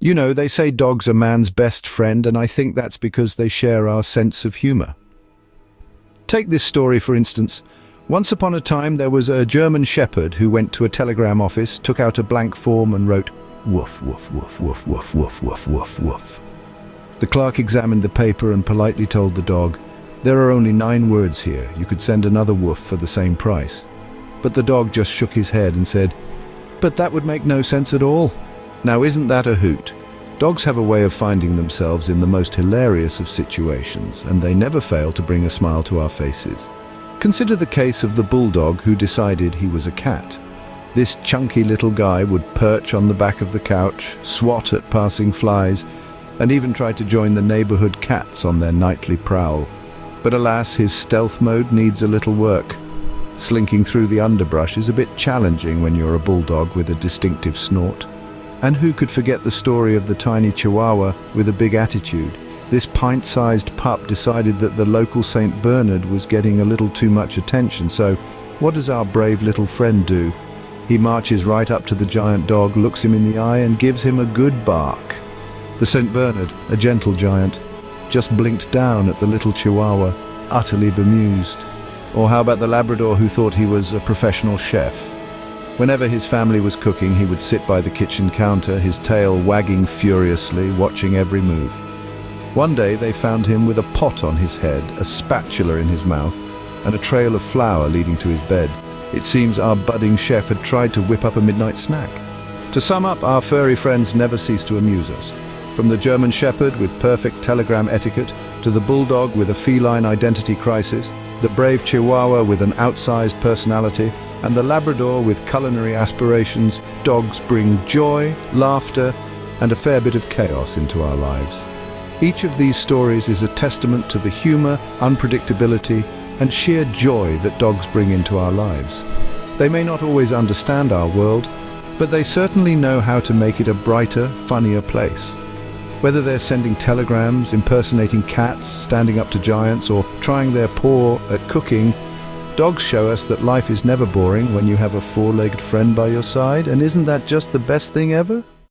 You know, they say dogs are man's best friend, and I think that's because they share our sense of humor. Take this story, for instance. Once upon a time, there was a German shepherd who went to a telegram office, took out a blank form and wrote, "Woof, woof, woof, woof, woof, woof, woof, woof, woof." The clerk examined the paper and politely told the dog, "There are only 9 words here. You could send another woof for the same price." But the dog just shook his head and said, "But that would make no sense at all." Now, isn't that a hoot? Dogs have a way of finding themselves in the most hilarious of situations, and they never fail to bring a smile to our faces. Consider the case of the bulldog who decided he was a cat. This chunky little guy would perch on the back of the couch, swat at passing flies, and even try to join the neighborhood cats on their nightly prowl. But alas, his stealth mode needs a little work. Slinking through the underbrush is a bit challenging when you're a bulldog with a distinctive snort. And who could forget the story of the tiny Chihuahua with a big attitude? This pint-sized pup decided that the local St. Bernard was getting a little too much attention, so what does our brave little friend do? He marches right up to the giant dog, looks him in the eye and gives him a good bark. The St. Bernard, a gentle giant, just blinked down at the little Chihuahua, utterly bemused. Or how about the Labrador who thought he was a professional chef? Whenever his family was cooking, he would sit by the kitchen counter, his tail wagging furiously, watching every move. One day they found him with a pot on his head, a spatula in his mouth, and a trail of flour leading to his bed. It seems our budding chef had tried to whip up a midnight snack. To sum up, our furry friends never cease to amuse us. From the German Shepherd with perfect telegram etiquette, to the Bulldog with a feline identity crisis, the brave Chihuahua with an outsized personality, and the Labrador with culinary aspirations, dogs bring joy, laughter, and a fair bit of chaos into our lives. Each of these stories is a testament to the humor, unpredictability, and sheer joy that dogs bring into our lives. They may not always understand our world, but they certainly know how to make it a brighter, funnier place. Whether they're sending telegrams, impersonating cats, standing up to giants, or trying their paw at cooking, dogs show us that life is never boring when you have a 4-legged friend by your side, and isn't that just the best thing ever?